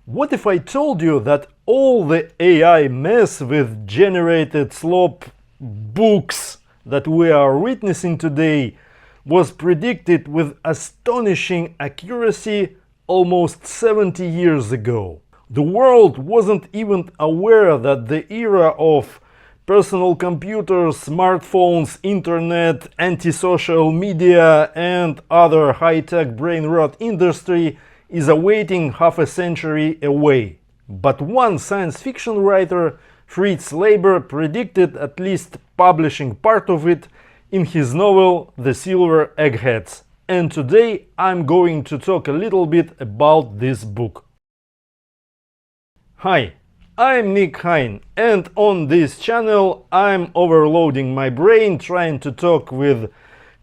What if I told you that all the AI mess with generated slop books that we are witnessing today was predicted with astonishing accuracy almost 70 years ago? The world wasn't even aware that the era of personal computers, smartphones, internet, anti-social media and other high-tech brain rot industry is awaiting half a century away. But one science fiction writer, Fritz Leiber, predicted at least publishing part of it in his novel The Silver Eggheads. And today I'm going to talk a little bit about this book. Hi, I'm Nick Hein, and on this channel I'm overloading my brain trying to talk with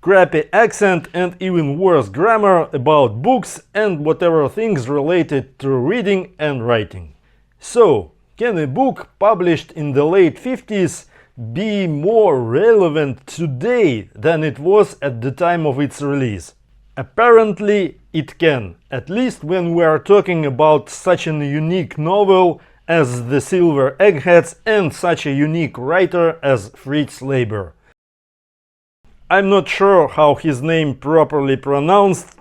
crappy accent and even worse grammar about books and whatever things related to reading and writing. So, can a book published in the late 50s be more relevant today than it was at the time of its release? Apparently it can, at least when we are talking about such a unique novel as The Silver Eggheads and such a unique writer as Fritz Leiber. I'm not sure how his name properly pronounced,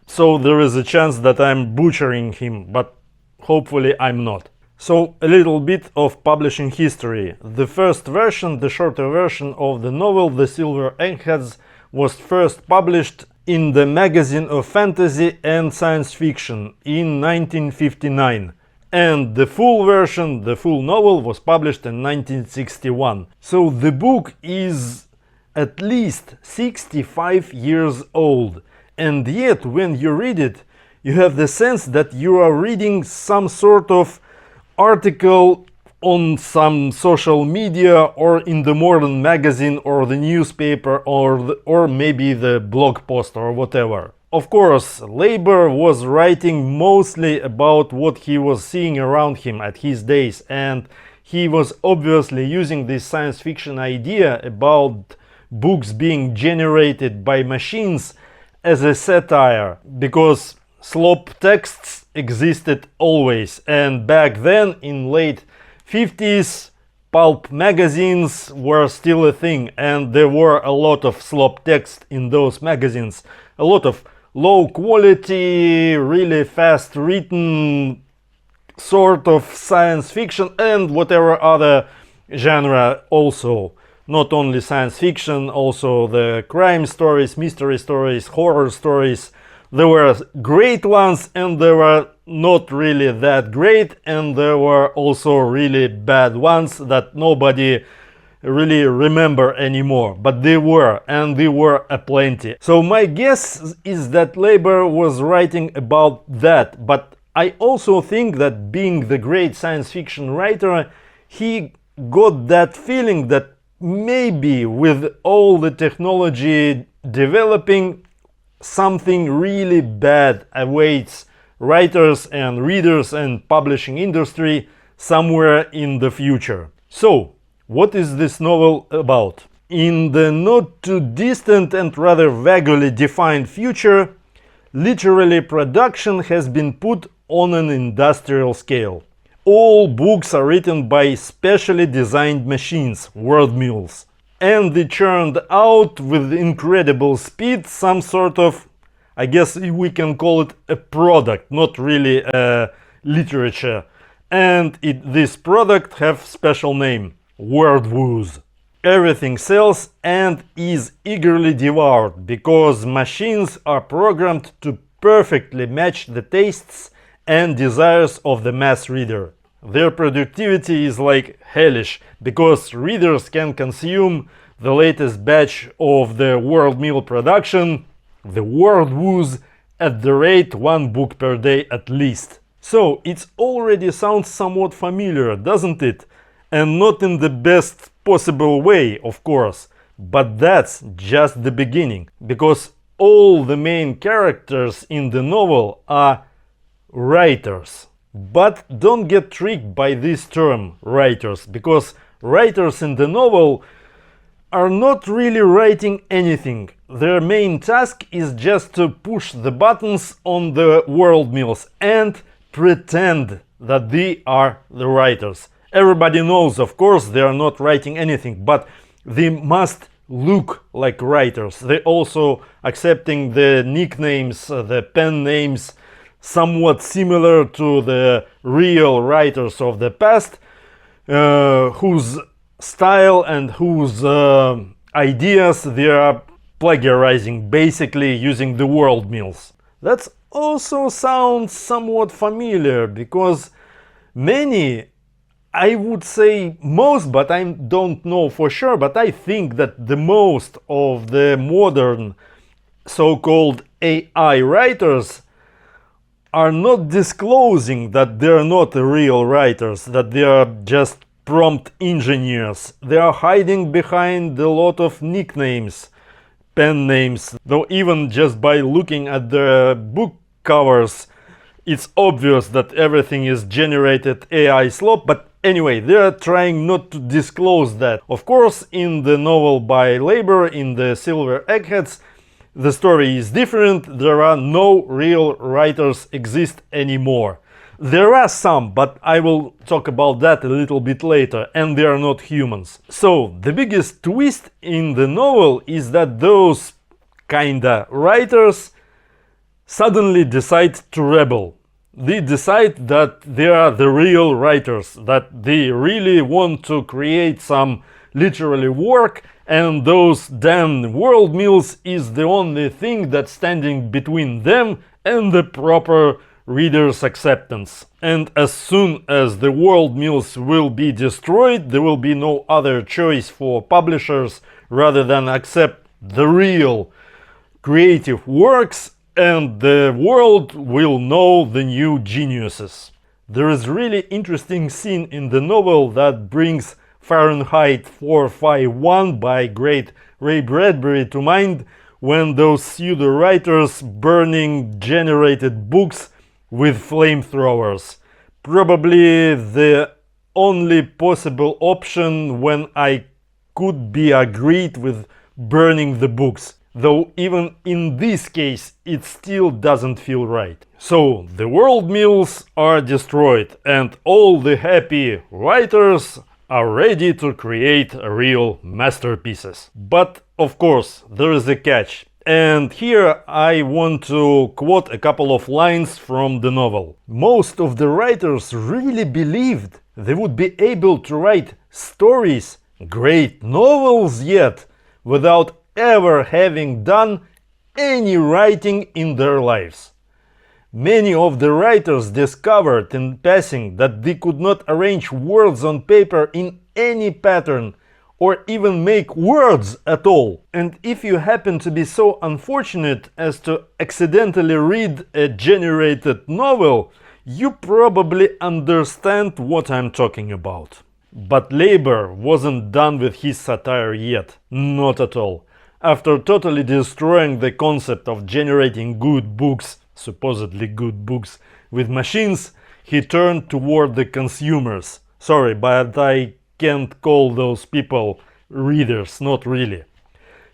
so there is a chance that I'm butchering him, but hopefully I'm not. So a little bit of publishing history. The first version, the shorter version of the novel The Silver Eggheads, was first published in the Magazine of Fantasy and Science Fiction in 1959. And the full version, the full novel, was published in 1961. So the book is at least 65 years old, and yet when you read it you have the sense that you are reading some sort of article on some social media or in the modern magazine or the newspaper or maybe the blog post or whatever. Of course, Leiber was writing mostly about what he was seeing around him at his days, and he was obviously using this science fiction idea about books being generated by machines as a satire, because slop texts existed always, and back then in late 50s pulp magazines were still a thing, and there were a lot of slop text in those magazines, a lot of low quality, really fast written sort of science fiction and whatever other genre also. Not only science fiction, also the crime stories, mystery stories, horror stories. There were great ones and there were not really that great, and there were also really bad ones that nobody really remember anymore. But they were, and they were aplenty. So my guess is that Leiber was writing about that, but I also think that being the great science fiction writer, he got that feeling that maybe with all the technology developing, something really bad awaits writers and readers and publishing industry somewhere in the future. So, what is this novel about? In the not too distant and rather vaguely defined future, literally production has been put on an industrial scale. All books are written by specially designed machines, word mills, and they churned out with incredible speed some sort of, I guess we can call it a product, not really a literature. And this product have special name, word woos. Everything sells and is eagerly devoured because machines are programmed to perfectly match the tastes and desires of the mass reader. Their productivity is like hellish because readers can consume the latest batch of the world meal production, the word woos, at the rate 1 book per day at least. So it already sounds somewhat familiar, doesn't it? And not in the best possible way, of course. But that's just the beginning, because all the main characters in the novel are writers. But don't get tricked by this term, writers, because writers in the novel are not really writing anything. Their main task is just to push the buttons on the world mills and pretend that they are the writers. Everybody knows, of course, they are not writing anything, but they must look like writers. They also accepting the nicknames, the pen names, somewhat similar to the real writers of the past, whose style and whose ideas they are plagiarizing, basically using the world mills. That also sounds somewhat familiar, because many, I would say most, but I don't know for sure, but I think that the most of the modern so-called AI writers are not disclosing that they're not real writers, that they are just prompt engineers. They are hiding behind a lot of nicknames, pen names, though even just by looking at the book covers, it's obvious that everything is generated AI Slop, but anyway, they're trying not to disclose that. Of course, in the novel by Labor, in the Silver Eggheads, the story is different. There are no real writers exist anymore. There are some, but I will talk about that a little bit later, and they are not humans. So, the biggest twist in the novel is that those kinda writers suddenly decide to rebel. They decide that they are the real writers, that they really want to create some literally work, and those damn world mills is the only thing that's standing between them and the proper reader's acceptance. And as soon as the world mills will be destroyed, there will be no other choice for publishers rather than accept the real creative works, and the world will know the new geniuses. There is really interesting scene in the novel that brings Fahrenheit 451 by great Ray Bradbury to mind, when those pseudo-writers burning generated books with flamethrowers. Probably the only possible option when I could be agreed with burning the books. Though even in this case it still doesn't feel right. So the world mills are destroyed and all the happy writers are ready to create real masterpieces. But of course there is a catch. And here I want to quote a couple of lines from the novel. Most of the writers really believed they would be able to write stories, great novels yet, without ever having done any writing in their lives. Many of the writers discovered in passing that they could not arrange words on paper in any pattern, or even make words at all. And if you happen to be so unfortunate as to accidentally read a generated novel, you probably understand what I'm talking about. But Labor wasn't done with his satire yet, not at all. After totally destroying the concept of generating good books, supposedly good books, with machines, he turned toward the consumers. Sorry, but I can't call those people readers, not really.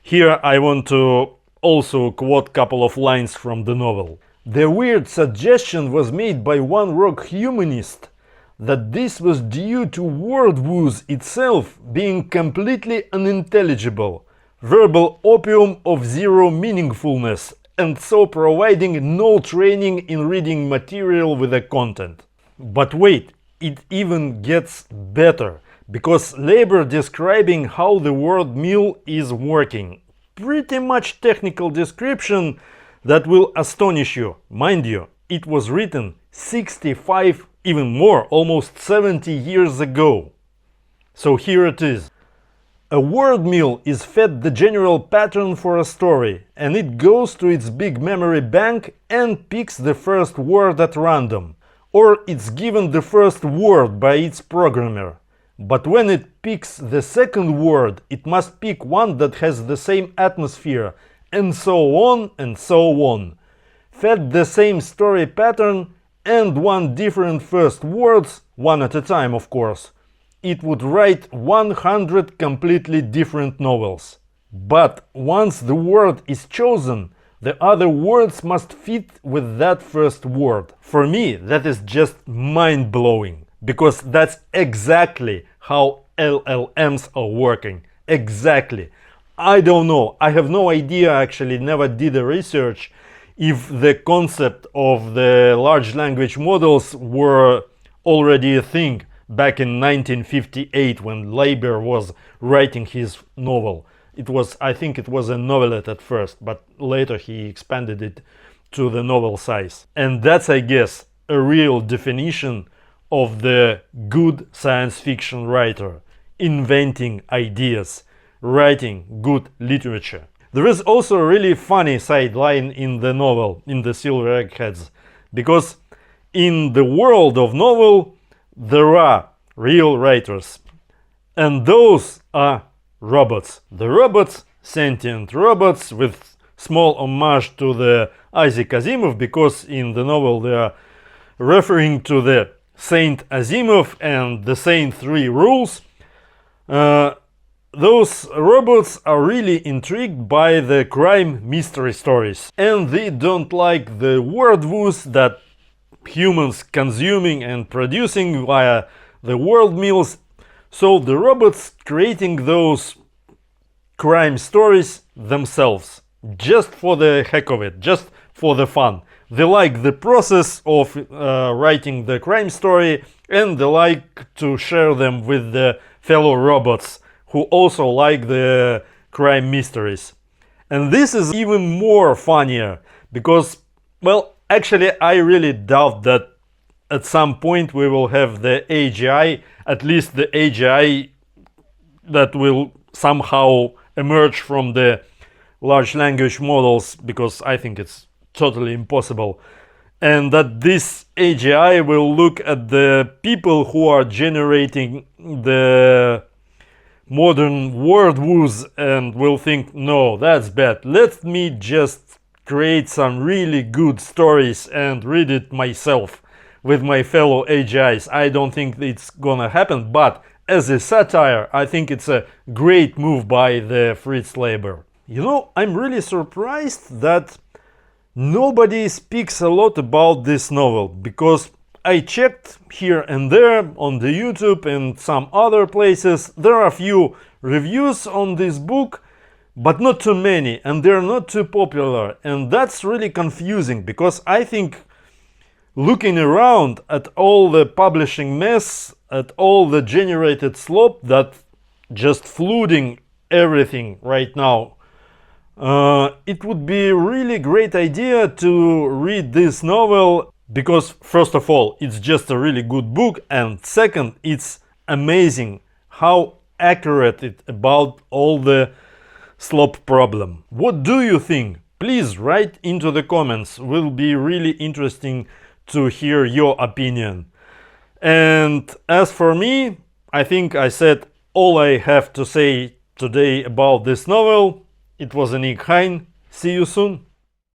Here I want to also quote a couple of lines from the novel. The weird suggestion was made by one rogue humanist that this was due to word wooze itself being completely unintelligible, verbal opium of zero meaningfulness, and so providing no training in reading material with the content. But wait, it even gets better, because Labor describing how the word mill is working. Pretty much technical description that will astonish you. Mind you, it was written 65, even more, almost 70 years ago. So here it is. A word mill is fed the general pattern for a story, and it goes to its big memory bank and picks the first word at random. Or it's given the first word by its programmer. But when it picks the second word, it must pick one that has the same atmosphere, and so on and so on. Fed the same story pattern and one different first words, one at a time of course, it would write 100 completely different novels. But once the word is chosen, The other words must fit with that first word. For me, that is just mind-blowing, because that's exactly how LLMs are working. Exactly. I don't know. I have no idea, actually, never did a research if the concept of the large language models were already a thing back in 1958 when Leiber was writing his novel. I think it was a novelette at first, but later he expanded it to the novel size. And that's, I guess, a real definition of the good science fiction writer: inventing ideas, writing good literature. There is also a really funny sideline in the novel, in the Silver Eggheads, because in the world of novel there are real writers, and those are robots. The robots, sentient robots, with small homage to the Isaac Asimov, because in the novel they are referring to the Saint Asimov and the Saint 3 rules. Those robots are really intrigued by the crime mystery stories, and they don't like the worldviews that humans consuming and producing via the world mills. So the robots creating those crime stories themselves, just for the heck of it, just for the fun. They like the process of writing the crime story, and they like to share them with the fellow robots who also like the crime mysteries. And this is even more funnier because, well, actually I really doubt that at some point we will have the AGI, at least the AGI that will somehow emerge from the large language models, because I think it's totally impossible. And that this AGI will look at the people who are generating the modern worldviews and will think, no, that's bad. Let me just create some really good stories and read it myself with my fellow AGIs. I don't think it's gonna happen, but as a satire, I think it's a great move by the Fritz Leiber. You know, I'm really surprised that nobody speaks a lot about this novel, because I checked here and there on the YouTube and some other places. There are a few reviews on this book, but not too many, and they're not too popular, and that's really confusing, because I think looking around at all the publishing mess, at all the generated slop that just flooding everything right now, it would be a really great idea to read this novel, because first of all, it's just a really good book, and second, it's amazing how accurate it about all the slop problem. What do you think? Please write into the comments. Will be really interesting to hear your opinion. And as for me, I think I said all I have to say today about this novel. It was a Nick Hein. See you soon.